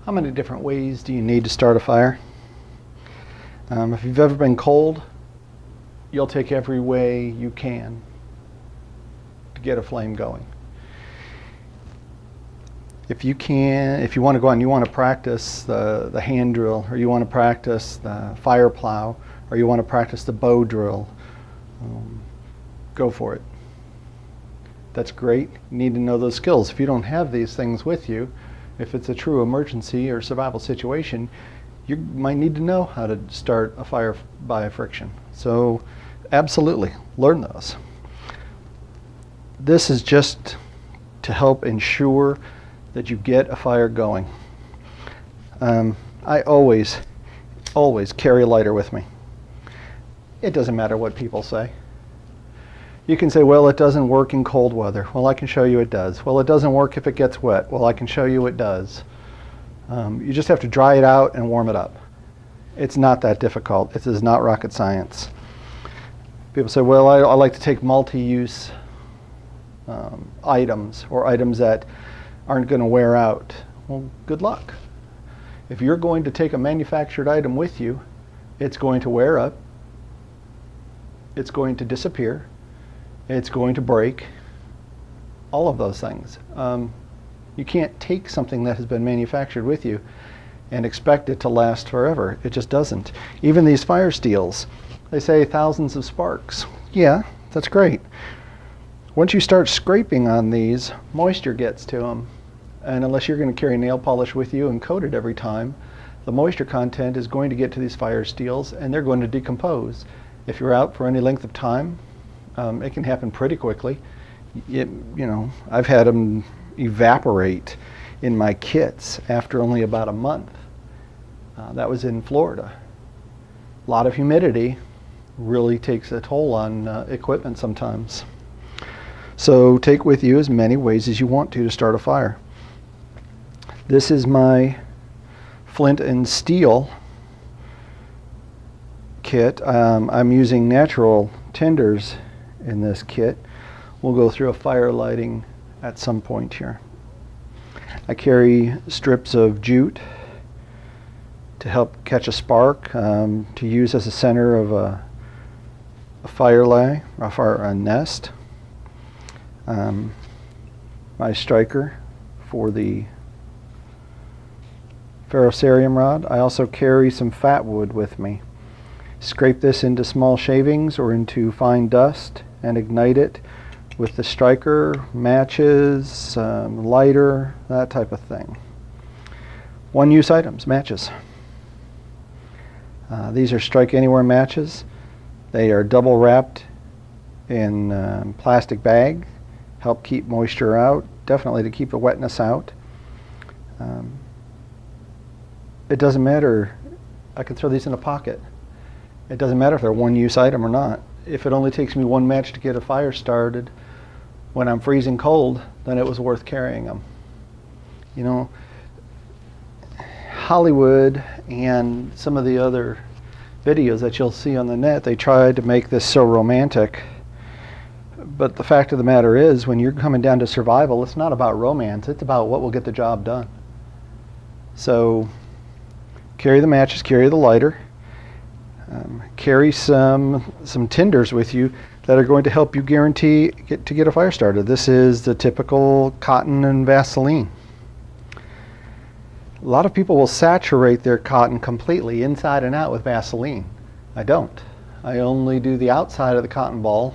How many different ways do you need to start a fire? If you've ever been cold, you'll take every way you can to get a flame going. If you want to go out and you want to practice the hand drill, or you want to practice the fire plow, or you want to practice the bow drill, go for it. That's great. You need to know those skills. If you don't have these things with you, if it's a true emergency or survival situation, you might need to know how to start a fire by friction. So absolutely, learn those. This is just to help ensure that you get a fire going. I always carry a lighter with me. It doesn't matter what people say. You can say, well, it doesn't work in cold weather. Well, I can show you it does. Well, it doesn't work if it gets wet. Well, I can show you it does. You just have to dry it out and warm it up. It's not that difficult. It is not rocket science. People say, well, I like to take multi-use items, or items that aren't going to wear out. Well, good luck. If you're going to take a manufactured item with you, it's going to wear up. It's going to disappear. It's going to break. All of those things. You can't take something that has been manufactured with you and expect it to last forever. It just doesn't. Even these fire steels, they say thousands of sparks. Yeah, that's great. Once you start scraping on these, moisture gets to them. And unless you're going to carry nail polish with you and coat it every time, the moisture content is going to get to these fire steels and they're going to decompose. If you're out for any length of time, it can happen pretty quickly. I've had them evaporate in my kits after only about a month. That was in Florida. A lot of humidity really takes a toll on equipment sometimes. So take with you as many ways as you want to start a fire. This is my flint and steel kit. I'm using natural tinders in this kit. We'll go through a fire lighting at some point here. I carry strips of jute to help catch a spark, to use as a center of a fire lay, a nest. My striker for the ferrocerium rod. I also carry some fat wood with me. Scrape this into small shavings or into fine dust and ignite it with the striker, matches, lighter, that type of thing. One-use items, matches. These are strike anywhere matches. They are double wrapped in plastic bag, help keep moisture out, definitely to keep the wetness out. It doesn't matter, I can throw these in a pocket. It doesn't matter if they're one-use item or not. If it only takes me one match to get a fire started when I'm freezing cold, then it was worth carrying them. You know, Hollywood and some of the other videos that you'll see on the net, they tried to make this so romantic. But the fact of the matter is, when you're coming down to survival, it's not about romance, it's about what will get the job done. So carry the matches, carry the lighter. Carry some tinders with you that are going to help you guarantee to get a fire started. This is the typical cotton and Vaseline. A lot of people will saturate their cotton completely inside and out with Vaseline. I don't. I only do the outside of the cotton ball,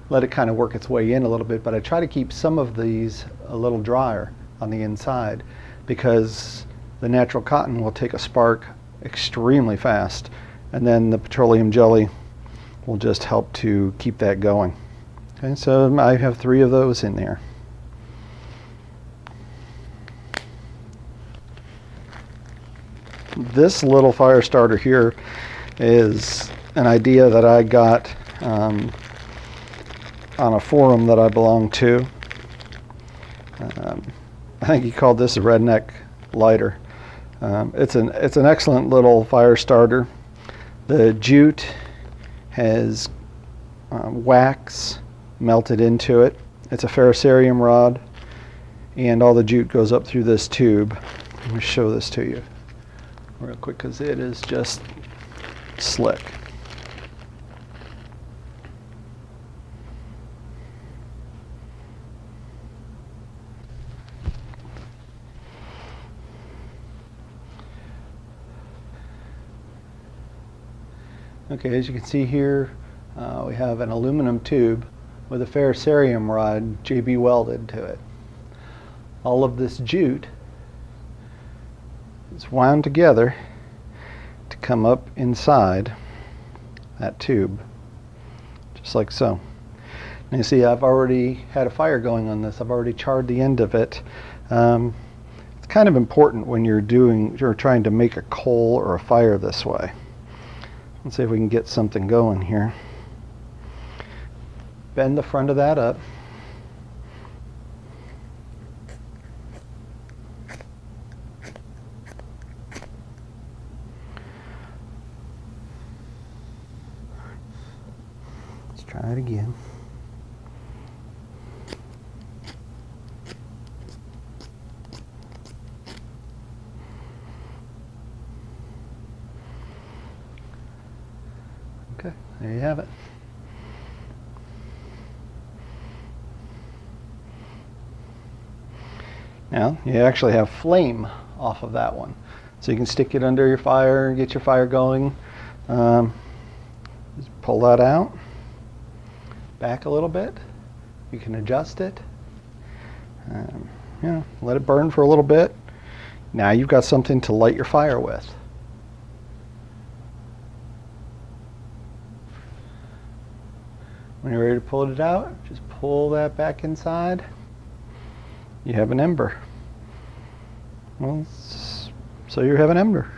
let it kind of work its way in a little bit, but I try to keep some of these a little drier on the inside because the natural cotton will take a spark extremely fast. And then the petroleum jelly will just help to keep that going. Okay, so I have 3 of those in there. This little fire starter here is an idea that I got on a forum that I belong to. I think he called this a redneck lighter. It's an excellent little fire starter. The jute has wax melted into it. It's a ferrocerium rod, and all the jute goes up through this tube. Let me show this to you real quick because it is just slick. Okay, as you can see here, we have an aluminum tube with a ferrocerium rod JB welded to it. All of this jute is wound together to come up inside that tube, just like so. And you see I've already had a fire going on this. I've already charred the end of it. It's kind of important when you're trying to make a coal or a fire this way. Let's see if we can get something going here. Bend the front of that up. Let's try it again. Okay, there you have it. Now, you actually have flame off of that one. So you can stick it under your fire and get your fire going. Just pull that out, back a little bit. You can adjust it. Let it burn for a little bit. Now you've got something to light your fire with. When you're ready to pull it out, just pull that back inside. You have an ember. Well, so you have an ember.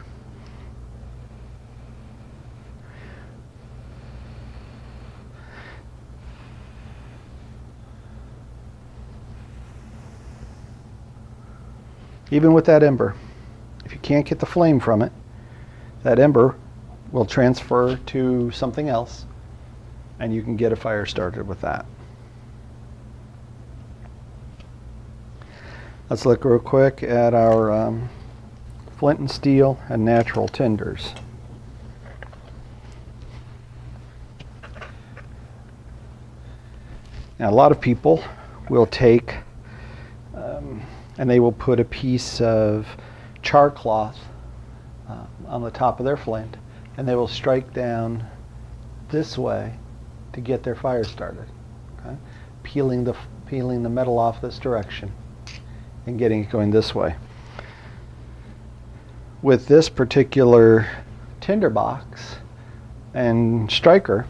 Even with that ember, if you can't get the flame from it, that ember will transfer to something else, and you can get a fire started with that. Let's look real quick at our flint and steel and natural tinders. Now, a lot of people will take and they will put a piece of char cloth on the top of their flint, and they will strike down this way to get their fire started. Okay? Peeling the metal off this direction and getting it going this way. With this particular tinder box and striker,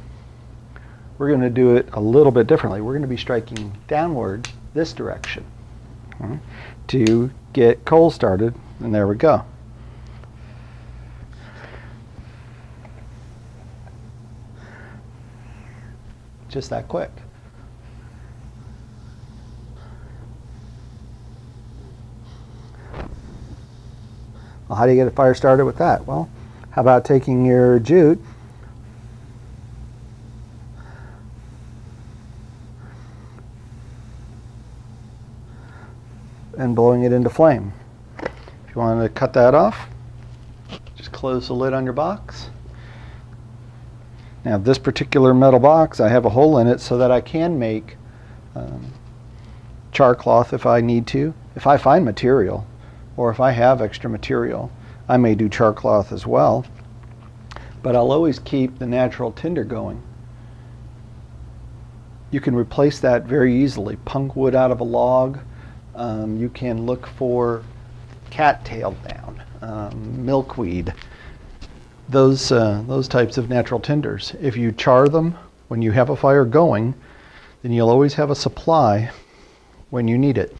we're going to do it a little bit differently. We're going to be striking downward this direction to get coal started, and there we go. Just that quick. Well, how do you get a fire started with that? Well, how about taking your jute and blowing it into flame? If you want to cut that off, just close the lid on your box. Now, this particular metal box, I have a hole in it so that I can make char cloth if I need to. If I find material, or if I have extra material, I may do char cloth as well. But I'll always keep the natural tinder going. You can replace that very easily. Punk wood out of a log. You can look for cattail down, milkweed. Those types of natural tinders. If you char them when you have a fire going, then you'll always have a supply when you need it.